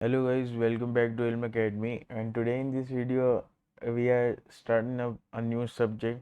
Hello guys, welcome back to Ilm Academy, and today in this video we are starting up a new subject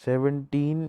17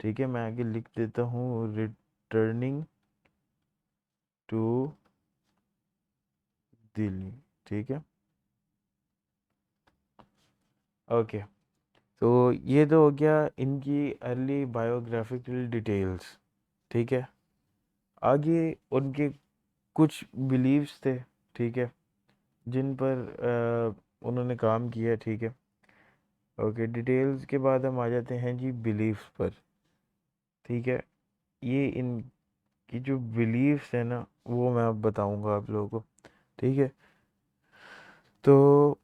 ٹھیک ہے، میں آگے لکھ دیتا ہوں ریٹرننگ ٹو دلی. ٹھیک ہے، اوکے. تو یہ تو ہو گیا ان کی ارلی بایوگرافیکل ڈیٹیلز. ٹھیک ہے، آگے ان کے کچھ بلیفس تھے، ٹھیک ہے، جن پر انہوں نے کام کیا. ٹھیک ہے، اوکے. ڈیٹیلز کے بعد ہم آ جاتے ہیں جی بلیفس پر. ٹھیک ہے، یہ ان کی جو بلیفس ہیں نا وہ میں اب بتاؤں گا آپ لوگوں کو. ٹھیک ہے، تو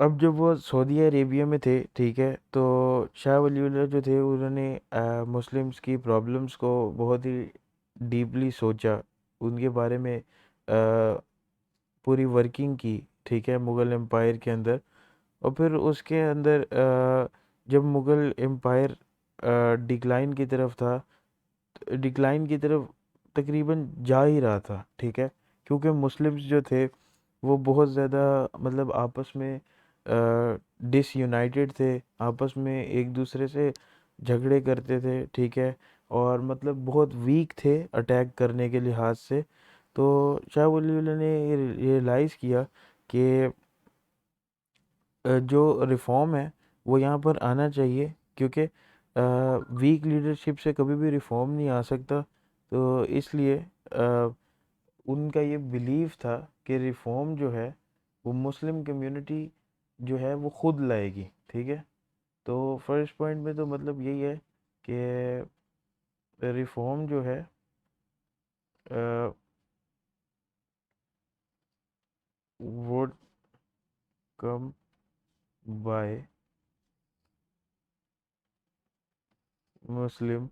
اب جب وہ سعودی عربیہ میں تھے، ٹھیک ہے، تو شاہ ولی اللہ جو تھے انہوں نے مسلمس کی پرابلمس کو بہت ہی ڈیپلی سوچا، ان کے بارے میں پوری ورکنگ کی. ٹھیک ہے، مغل امپائر کے اندر. اور پھر اس کے اندر جب مغل امپائر ڈکلائن کی طرف تھا، ڈکلائن کی طرف تقریباً جا ہی رہا تھا. ٹھیک ہے، کیونکہ مسلمز جو تھے وہ بہت زیادہ مطلب آپس میں ڈس یونائٹڈ تھے، آپس میں ایک دوسرے سے جھگڑے کرتے تھے. ٹھیک ہے، اور مطلب بہت ویک تھے اٹیک کرنے کے لحاظ سے. تو شاہ ولی اللہ نے ریئلائز کیا کہ جو ریفارم ہے وہ یہاں پر آنا چاہیے، کیونکہ ویک لیڈرشپ سے کبھی بھی ریفارم نہیں آ سکتا. تو اس لیے ان کا یہ بلیف تھا کہ ریفارم جو ہے وہ مسلم کمیونٹی جو ہے وہ خود لائے گی. ٹھیک ہے، تو فرسٹ پوائنٹ میں تو مطلب یہی ہے کہ ریفارم جو ہے would come by Muslim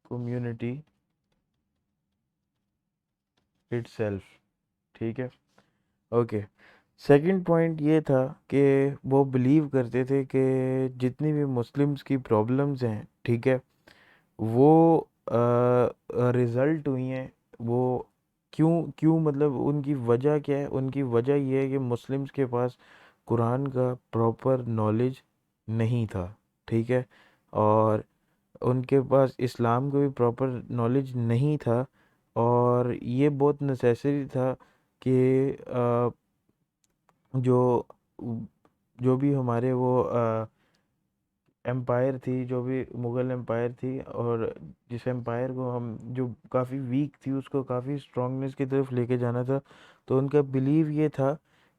community itself. ٹھیک ہے، اوکے. سیکنڈ پوائنٹ یہ تھا کہ وہ بلیو کرتے تھے کہ جتنی بھی مسلمس کی پرابلمز ہیں، ٹھیک ہے، وہ رزلٹ ہوئی ہیں. وہ کیوں مطلب ان کی وجہ کیا ہے؟ ان کی وجہ یہ ہے کہ مسلمس کے پاس قرآن کا پراپر نالج نہیں تھا. ٹھیک ہے، اور ان کے پاس اسلام کا بھی پراپر نالج نہیں تھا. اور یہ بہت نیسیسری تھا کہ جو جو بھی ہمارے وہ امپائر تھی، جو بھی مغل امپائر تھی، اور جس امپائر کو ہم جو کافی ویک تھی اس کو کافی اسٹرانگنیس کی طرف لے کے جانا تھا. تو ان کا بلیو یہ تھا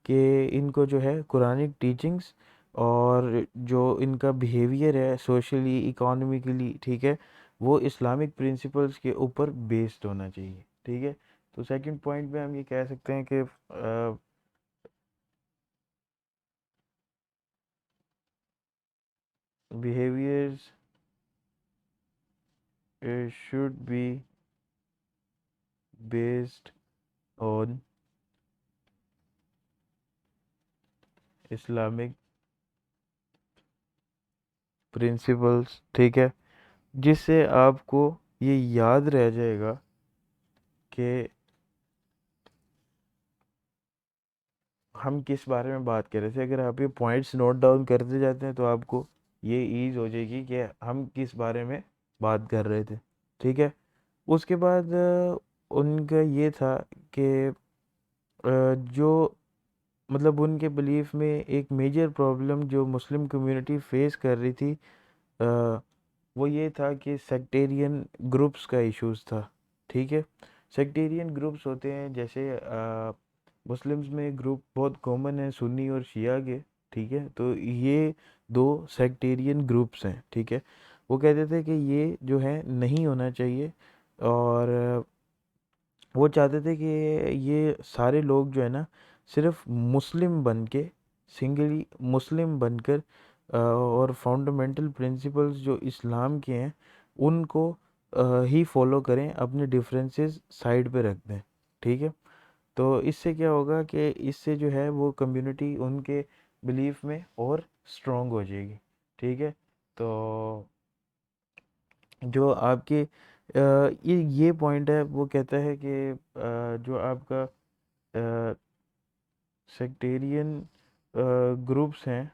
کہ ان کو جو ہے قرآنک ٹیچنگس اور جو ان کا بیہیویئر ہے سوشلی اکانومیکلی، ٹھیک ہے، وہ اسلامک پرنسپلس کے اوپر بیسڈ ہونا چاہیے. ٹھیک ہے، تو سیکنڈ پوائنٹ میں ہم یہ کہہ سکتے ہیں کہ behaviors should be based on Islamic principles. ٹھیک ہے، جس سے آپ کو یہ یاد رہ جائے گا کہ ہم کس بارے میں بات کر رہے تھے. اگر آپ یہ پوائنٹس نوٹ ڈاؤن کرتے جاتے ہیں تو آپ کو یہ ایز ہو جائے گی کہ ہم کس بارے میں بات کر رہے تھے. ٹھیک ہے، اس کے بعد ان کا یہ تھا کہ جو مطلب ان کے بلیف میں ایک میجر پرابلم جو مسلم کمیونٹی فیس کر رہی تھی وہ یہ تھا کہ سیکٹیرین گروپس کا ایشوز تھا. ٹھیک ہے، سیکٹیرین گروپس ہوتے ہیں جیسے مسلمز میں گروپ بہت کامن ہے سنی اور شیعہ کے. ٹھیک ہے، تو یہ دو سیکٹیرین گروپس ہیں. ٹھیک ہے، وہ کہتے تھے کہ یہ جو ہے نہیں ہونا چاہیے، اور وہ چاہتے تھے کہ یہ سارے لوگ جو ہے نا صرف مسلم بن کے، سنگلی مسلم بن کر اور فاؤنڈامنٹل پرنسپلز جو اسلام کے ہیں ان کو ہی فالو کریں، اپنے ڈفرینسز سائڈ پہ رکھ دیں. ٹھیک ہے، تو اس سے کیا ہوگا کہ اس سے جو ہے وہ کمیونٹی ان کے بلیف میں اور اسٹرانگ ہو جائے گی. ٹھیک ہے، تو جو آپ کے یہ پوائنٹ ہے وہ کہتا ہے کہ جو آپ کا سیکٹیرین گروپس ہیں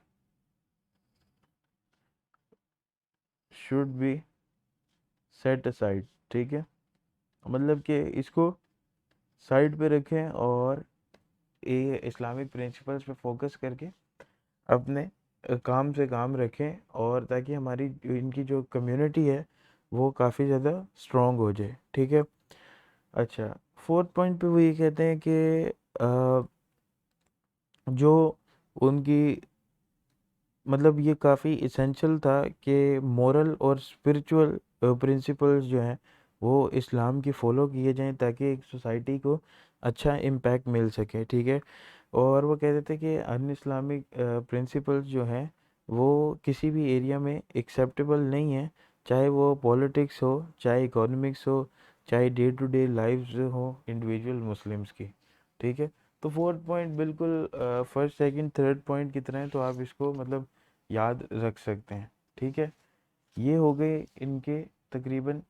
شوڈ بی سیٹ اسائڈ، ٹھیک ہے، مطلب کہ اس کو سائڈ پہ رکھیں اور یہ اسلامک پرنسپلس پہ فوکس کر کے اپنے کام سے کام رکھیں، اور تاکہ ہماری ان کی جو کمیونٹی ہے وہ کافی زیادہ اسٹرانگ ہو جائے، ٹھیک ہے۔ اچھا، فورتھ پوائنٹ پہ وہ یہ کہتے ہیں کہ جو ان کی مطلب یہ کافی اسینشل تھا کہ مورل اور اسپرچول پرنسپلز جو ہیں وہ اسلام کی فالو کیے جائیں تاکہ ایک سوسائٹی کو اچھا امپیکٹ مل سکے، ٹھیک ہے۔ اور وہ کہتے تھے کہ ان اسلامک پرنسپلز جو ہیں وہ کسی بھی ایریا میں ایکسیپٹیبل نہیں ہیں، چاہے وہ پولیٹکس ہو، چاہے اکانومکس ہو، چاہے ڈے ٹو ڈے لائفز ہوں انڈیویجول مسلمس کی، ٹھیک ہے۔ تو فورتھ پوائنٹ بالکل فرسٹ سیکنڈ تھرڈ پوائنٹ کی طرح ہے، تو آپ اس کو مطلب یاد رکھ سکتے ہیں، ٹھیک ہے۔ یہ ہو گئے ان کے تقریباً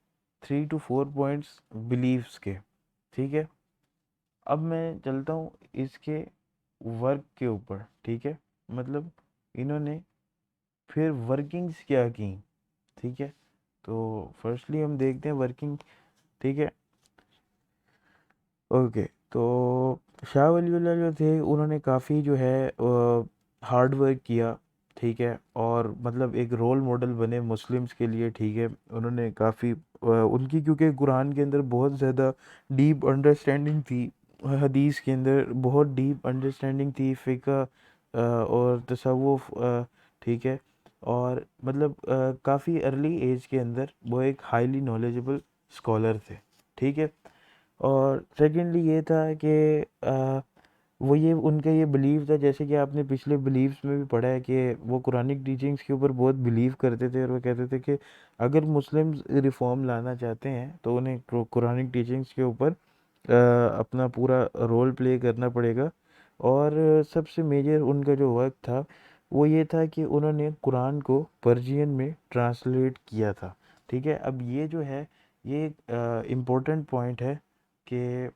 3 to 4 پوائنٹس بلیفس کے، ٹھیک ہے۔ اب میں چلتا ہوں اس کے ورک کے اوپر، ٹھیک ہے، مطلب انہوں نے پھر ورکنگز کیا کی، ٹھیک ہے۔ تو فرسٹلی ہم دیکھتے ہیں ورکنگ، ٹھیک ہے، اوکے۔ تو شاہ ولی اللہ جو تھے انہوں نے کافی جو ہے ہارڈ ورک کیا، ٹھیک ہے، اور مطلب ایک رول ماڈل بنے مسلمس کے لیے، ٹھیک ہے۔ انہوں نے کافی ان کی کیونکہ قرآن کے اندر بہت زیادہ ڈیپ انڈرسٹینڈنگ تھی، حدیث کے اندر بہت ڈیپ انڈرسٹینڈنگ تھی، فقہ اور تصوف، ٹھیک ہے، اور مطلب کافی ارلی ایج کے اندر وہ ایک ہائیلی نالجبل اسکالر تھے، ٹھیک ہے۔ اور سیکنڈلی یہ تھا کہ وہ یہ ان کا یہ بلیو تھا، جیسے کہ آپ نے پچھلے بلیفس میں بھی پڑھا ہے کہ وہ قرآنک ٹیچنگس کے اوپر بہت بلیو کرتے تھے، اور وہ کہتے تھے کہ اگر مسلمز ریفارم لانا چاہتے ہیں تو انہیں قرآنک ٹیچنگس کے اوپر اپنا پورا رول پلے کرنا پڑے گا۔ اور سب سے میجر ان کا جو ورک تھا وہ یہ تھا کہ انہوں نے قرآن کو پرشین میں ٹرانسلیٹ کیا تھا، ٹھیک ہے۔ اب یہ جو ہے یہ ایک امپورٹنٹ پوائنٹ ہے کہ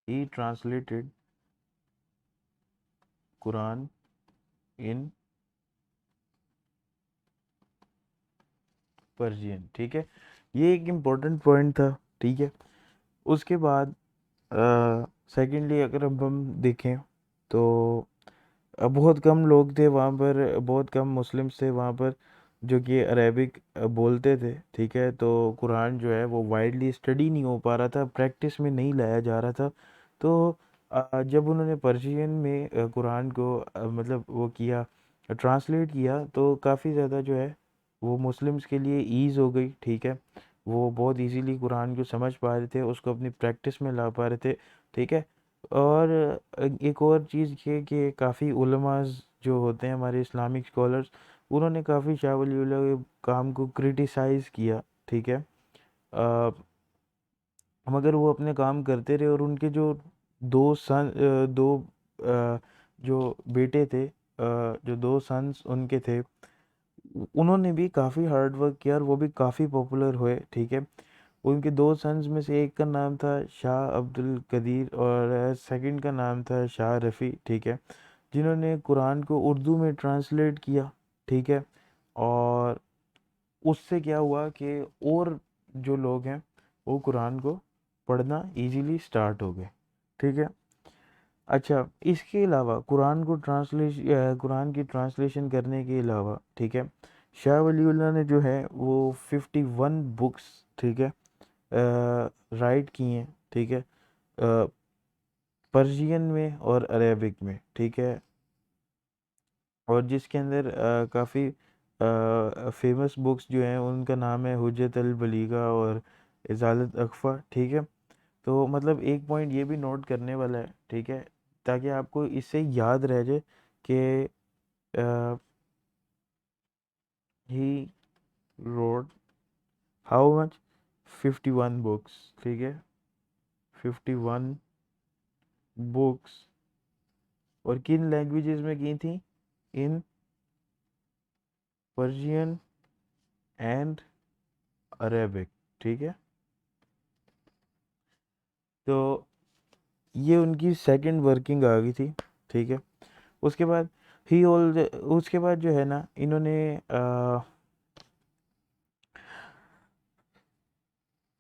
he translated Quran in Persian, ٹھیک ہے، یہ ایک امپورٹنٹ پوائنٹ تھا، ٹھیک ہے۔ اس کے بعد سیکنڈلی اگر اب ہم دیکھیں تو بہت کم لوگ تھے وہاں پر، بہت کم مسلمس تھے وہاں پر جو کہ عربک بولتے تھے، ٹھیک ہے۔ تو قرآن جو ہے وہ وائڈلی اسٹڈی نہیں ہو پا رہا تھا، پریکٹس میں نہیں لایا جا رہا تھا۔ تو جب انہوں نے پرشین میں قرآن کو مطلب وہ کیا، ٹرانسلیٹ کیا، تو کافی زیادہ جو ہے وہ مسلمس کے لیے ایز ہو گئی، ٹھیک ہے۔ وہ بہت ایزیلی قرآن کو سمجھ پا رہے تھے، اس کو اپنی پریکٹس میں لا پا رہے تھے، ٹھیک ہے۔ اور ایک اور چیز یہ کہ کافی علماء جو ہوتے ہیں ہمارے اسلامک اسکالرس، انہوں نے کافی شاہ ولی اللہ کے کام کو کرٹیسائز کیا، ٹھیک ہے، مگر وہ اپنے کام کرتے رہے، اور ان کے جو دو جو بیٹے تھے، جو 2 سنس ان کے تھے، انہوں نے بھی کافی ہارڈ ورک کیا اور وہ بھی کافی پاپولر ہوئے، ٹھیک ہے۔ ان کے 2 سنس میں سے ایک کا نام تھا شاہ عبد القدیر اور سیکنڈ کا نام تھا شاہ رفیع، ٹھیک ہے، جنہوں نے قرآن کو اردو میں ٹرانسلیٹ کیا، ٹھیک ہے۔ اور اس سے کیا ہوا کہ اور جو لوگ ہیں وہ قرآن کو پڑھنا ایزیلی سٹارٹ ہو گئے، ٹھیک ہے۔ اچھا، اس کے علاوہ قرآن کی ٹرانسلیشن کرنے کے علاوہ، ٹھیک ہے، شاہ ولی اللہ نے جو ہے وہ 51 بکس، ٹھیک ہے، رائٹ کی ہیں، ٹھیک ہے، پرشین میں اور عربک میں، ٹھیک ہے، اور جس کے اندر کافی فیمس بکس جو ہیں ان کا نام ہے حجت البلیغہ اور ازالت اخفا، ٹھیک ہے۔ تو مطلب ایک پوائنٹ یہ بھی نوٹ کرنے والا ہے، ٹھیک ہے، تاکہ آپ کو اس سے یاد رہ جائے کہ ہی روڈ ہاؤ مچ 51 بکس، ٹھیک ہے، 51 بکس، اور کن لینگویجز میں کی تھیں؟ ان پرشین اینڈ عربک، ٹھیک ہے۔ تو یہ ان کی سیکنڈ ورکنگ آ گئی تھی، ٹھیک ہے. اس کے بعد اس کے بعد جو ہے نا انہوں نے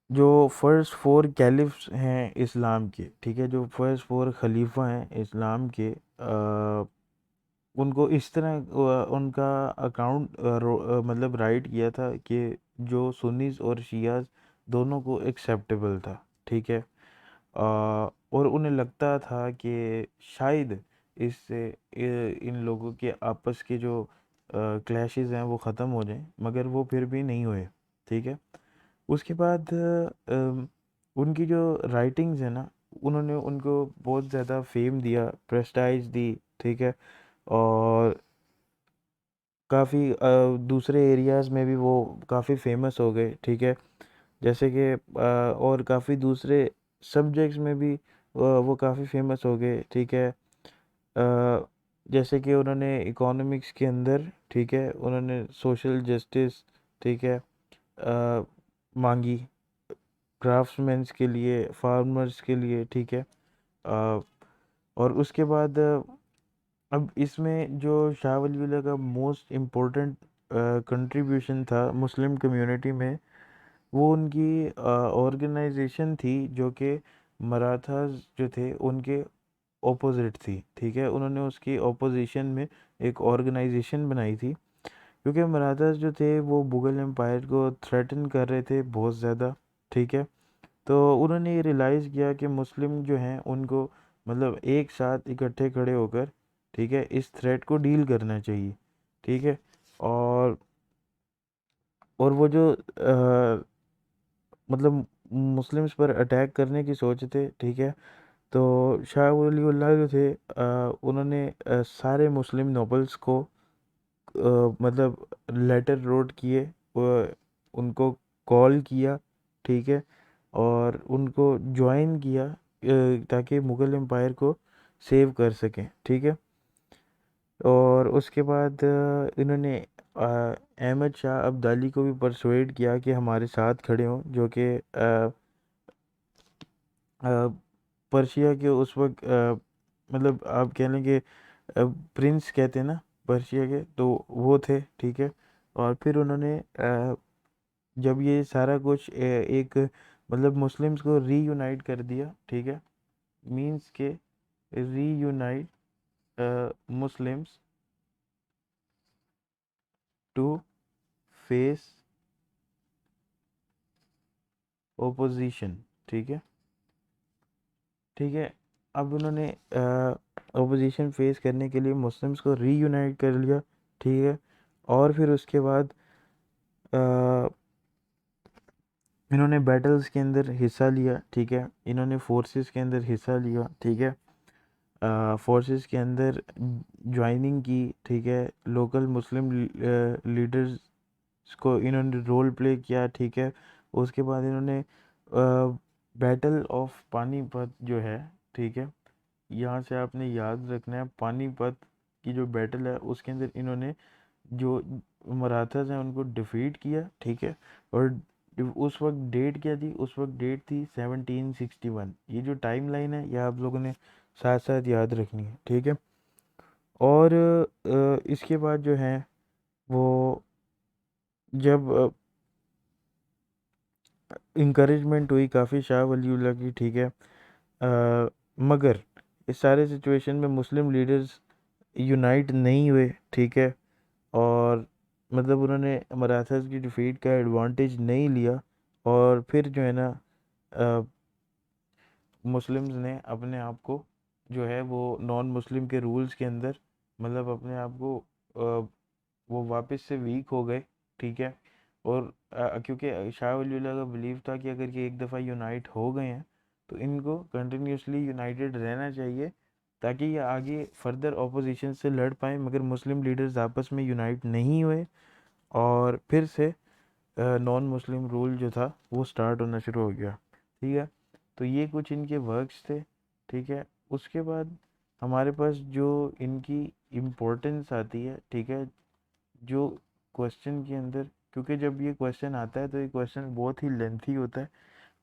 جو فرسٹ فور کیلفس ہیں اسلام کے، ٹھیک ہے، جو فرسٹ فور خلیفہ ہیں اسلام کے، ان کو اس طرح ان کا اکاؤنٹ مطلب رائٹ کیا تھا کہ جو سنیز اور شیعہ دونوں کو ایکسیپٹیبل تھا، ٹھیک ہے. اور انہیں لگتا تھا کہ شاید اس سے ان لوگوں کے آپس کے جو کلیشز ہیں وہ ختم ہو جائیں، مگر وہ پھر بھی نہیں ہوئے، ٹھیک ہے. اس کے بعد ان کی جو رائٹنگز ہیں نا، انہوں نے ان کو بہت زیادہ فیم دیا، پریسٹائج دی، ٹھیک ہے. اور کافی دوسرے ایریاز میں بھی وہ کافی فیمس ہو گئے، ٹھیک ہے. جیسے کہ اور کافی دوسرے سبجیکٹس میں بھی وہ کافی فیمس ہو گئے، ٹھیک ہے. جیسے کہ انہوں نے اکانومکس کے اندر، ٹھیک ہے، انہوں نے سوشل جسٹس، ٹھیک ہے، مانگی، کرافٹس مینس کے لیے، فارمرز کے لیے، ٹھیک ہے. اور اس کے بعد اب اس میں جو شاہ ولی اللہ کا موسٹ امپورٹنٹ کنٹریبیوشن تھا مسلم کمیونٹی میں، وہ ان کی آرگنائزیشن تھی جو کہ مراٹھاز جو تھے ان کے اپوزٹ تھی، ٹھیک ہے. انہوں نے اس کی اپوزیشن میں ایک آرگنائزیشن بنائی تھی، کیونکہ مراٹھاز جو تھے وہ مغل امپائر کو تھریٹن کر رہے تھے بہت زیادہ، ٹھیک ہے. تو انہوں نے یہ ریلائز کیا کہ مسلم جو ہیں ان کو مطلب ایک ساتھ اکٹھے کھڑے ہو کر، ٹھیک ہے، اس تھریٹ کو ڈیل کرنا چاہیے، ٹھیک ہے. اور وہ جو مطلب مسلمس پر اٹیک کرنے کی سوچ تھے، ٹھیک ہے. تو شاہ ولی اللہ جو تھے انہوں نے سارے مسلم نوبلس کو مطلب لیٹر روٹ کیے، ان کو کال کیا، ٹھیک ہے، اور ان کو جوائن کیا تاکہ مغل امپائر کو سیو کر سکیں، ٹھیک ہے. اور اس کے بعد انہوں نے احمد شاہ ابدالی کو بھی پرسویڈ کیا کہ ہمارے ساتھ کھڑے ہوں، جو کہ پرشیا کے اس وقت مطلب آپ کہہ لیں کہ پرنس کہتے ہیں نا پرشیا کے، تو وہ تھے، ٹھیک ہے. اور پھر انہوں نے جب یہ سارا کچھ ایک مطلب مسلمس کو ری یونائٹ کر دیا، ٹھیک ہے، مینس کہ ری یونائٹ مسلمس ٹو فیس اوپوزیشن، ٹھیک ہے، ٹھیک ہے. اب انہوں نے اپوزیشن فیس کرنے کے لیے مسلمس کو ری یونائٹ کر لیا، ٹھیک ہے. اور پھر اس کے بعد انہوں نے بیٹلز کے اندر حصہ لیا، ٹھیک ہے. انہوں نے فورسز کے اندر حصہ لیا، ٹھیک ہے، فورسز کے اندر جوائننگ کی، ٹھیک ہے. لوکل مسلم لیڈرز کو انہوں نے رول پلے کیا، ٹھیک ہے. اس کے بعد انہوں نے بیٹل آف پانی پت جو ہے، ٹھیک ہے، یہاں سے آپ نے یاد رکھنا ہے پانی پت کی جو بیٹل ہے اس کے اندر انہوں نے جو مراٹھاز ہیں ان کو ڈیفیٹ کیا، ٹھیک ہے. اور اس وقت ڈیٹ کیا تھی؟ اس وقت ڈیٹ تھی 1761. یہ جو ٹائم لائن ہے یہ آپ لوگوں نے ساتھ ساتھ یاد رکھنی ہے، ٹھیک ہے. اور اس کے بعد جو ہے وہ جب انکریجمنٹ ہوئی کافی شاہ ولی اللہ کی، ٹھیک ہے، مگر اس سارے سچویشن میں مسلم لیڈرز یونائٹ نہیں ہوئے، ٹھیک ہے. اور مطلب انہوں نے مراٹھاز کی ڈیفیٹ کا ایڈوانٹیج نہیں لیا، اور پھر جو ہے نا مسلمز نے اپنے آپ کو جو ہے وہ نان مسلم کے رولز کے اندر مطلب اپنے آپ کو وہ واپس سے ویک ہو گئے، ٹھیک ہے. اور کیونکہ شاہ ولی اللہ کا بلیو تھا کہ اگر یہ ایک دفعہ یونائٹ ہو گئے ہیں تو ان کو کنٹینیوسلی یونائٹڈ رہنا چاہیے تاکہ یہ آگے فردر اپوزیشن سے لڑ پائیں. مگر مسلم لیڈرز آپس میں یونائٹ نہیں ہوئے، اور پھر سے نان مسلم رول جو تھا وہ سٹارٹ ہونا شروع ہو گیا، ٹھیک ہے. تو یہ کچھ ان کے ورکس تھے، ٹھیک ہے. اس کے بعد ہمارے پاس جو ان کی امپورٹنس آتی ہے، ٹھیک ہے، جو کوشچن کے اندر، کیونکہ جب یہ کوشچن آتا ہے تو یہ کوشچن بہت ہی لینتھی ہوتا ہے،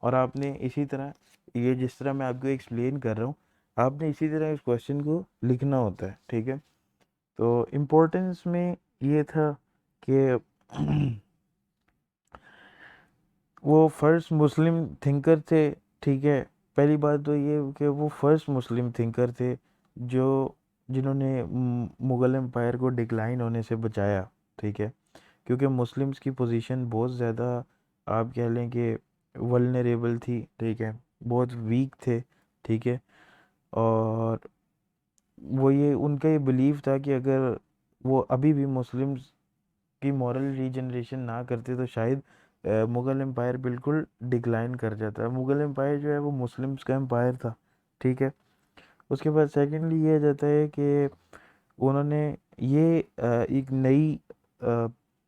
اور آپ نے اسی طرح یہ جس طرح میں آپ کو ایکسپلین کر رہا ہوں آپ نے اسی طرح اس کویشچن کو لکھنا ہوتا ہے، ٹھیک ہے. تو امپورٹنس میں یہ تھا کہ وہ فرسٹ مسلم تھنکر تھے، ٹھیک ہے. پہلی بات تو یہ کہ وہ فرسٹ مسلم تھنکر تھے جنہوں نے مغل امپائر کو ڈکلائن ہونے سے بچایا، ٹھیک ہے. کیونکہ مسلمس کی پوزیشن بہت زیادہ آپ کہہ لیں کہ ولنریبل تھی، ٹھیک ہے، بہت ویک تھے، ٹھیک ہے. اور وہ یہ ان کا یہ بلیف تھا کہ اگر وہ ابھی بھی مسلمس کی مورل ریجنریشن نہ کرتے تو شاید مغل امپائر بالکل ڈکلائن کر جاتا. مغل امپائر جو ہے وہ مسلمس کا امپائر تھا، ٹھیک ہے. اس کے بعد سیکنڈلی یہ جاتا ہے کہ انہوں نے یہ ایک نئی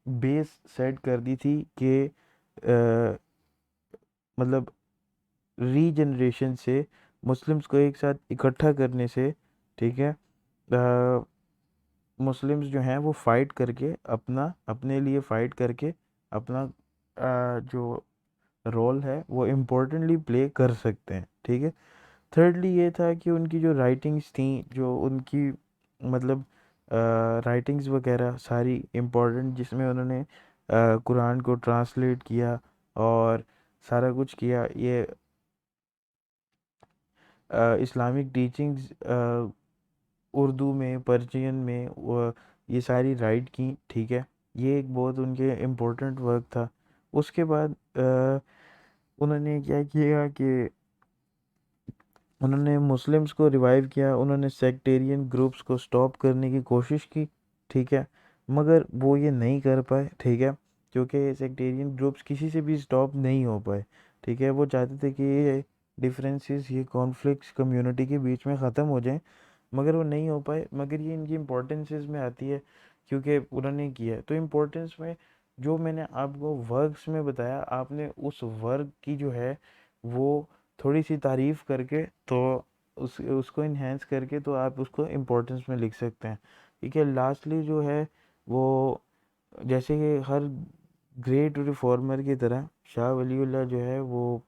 بیس سیٹ کر دی تھی کہ مطلب ری جنریشن سے، مسلمس کو ایک ساتھ اکٹھا کرنے سے، ٹھیک ہے، مسلمس جو ہیں وہ فائٹ کر کے اپنے لیے فائٹ کر کے اپنا جو رول ہے وہ امپورٹنٹلی پلے کر سکتے ہیں، ٹھیک ہے. تھرڈلی یہ تھا کہ ان کی جو رائٹنگس تھیں، جو ان کی مطلب رائٹنگز وغیرہ ساری امپورٹنٹ، جس میں انہوں نے قرآن کو ٹرانسلیٹ کیا اور سارا کچھ کیا، یہ اسلامک ٹیچنگز اردو میں، پرچین میں یہ ساری رائٹ کی، ٹھیک ہے. یہ ایک بہت ان کے امپورٹنٹ ورک تھا. اس کے بعد انہوں نے کیا کیا کہ انہوں نے مسلمس کو ریوائیو کیا، انہوں نے سیکٹیرین گروپس کو سٹاپ کرنے کی کوشش کی، ٹھیک ہے، مگر وہ یہ نہیں کر پائے، ٹھیک ہے. کیونکہ سیکٹیرین گروپس کسی سے بھی سٹاپ نہیں ہو پائے، ٹھیک ہے. وہ چاہتے تھے کہ یہ ڈفرینسز، یہ کانفلکٹس کمیونٹی کے بیچ میں ختم ہو جائیں، مگر وہ نہیں ہو پائے. مگر یہ ان کی امپورٹنسز میں آتی ہے کیونکہ انہوں نے کیا. تو امپورٹنس میں جو میں نے آپ کو ورکس میں بتایا، آپ نے اس ورک کی جو ہے وہ تھوڑی سی تعریف کر کے تو اس کو انہینس کر کے تو آپ اس کو امپورٹنس میں لکھ سکتے ہیں، ٹھیک ہے. لاسٹلی جو ہے وہ جیسے کہ ہر گریٹ ریفارمر کی طرح شاہ ولی اللہ جو ہے وہ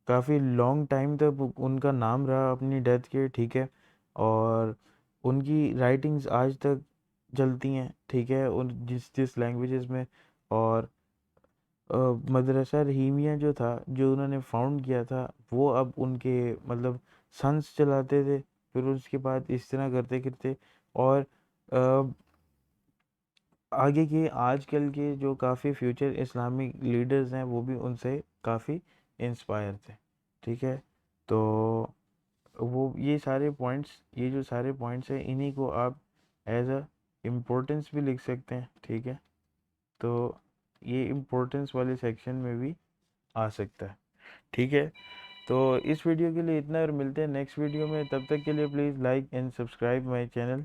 کافی لانگ ٹائم تک ان کا نام رہا اپنی ڈیتھ کے، ٹھیک ہے. اور ان کی رائٹنگز آج تک چلتی ہیں، ٹھیک ہے، ان جس لینگویجز میں. اور مدرسہ رحیمیہ جو تھا، جو انہوں نے فاؤنڈ کیا تھا، وہ اب ان کے مطلب سنس چلاتے تھے. پھر اس کے بعد اس طرح کرتے کرتے اور آگے کے آج کل کے جو کافی فیوچر اسلامک لیڈرز ہیں وہ بھی ان سے کافی انسپائر تھے، ٹھیک ہے. تو وہ یہ جو سارے پوائنٹس ہیں انہی کو آپ ایز اے امپورٹنس بھی لکھ سکتے ہیں، ٹھیک ہے. تو یہ امپورٹنس والے سیکشن میں بھی آ سکتا ہے، ٹھیک ہے. تو اس ویڈیو کے لیے اتنا، اور ملتے ہیں نیکسٹ ویڈیو میں. تب تک کے لیے please like and subscribe my channel.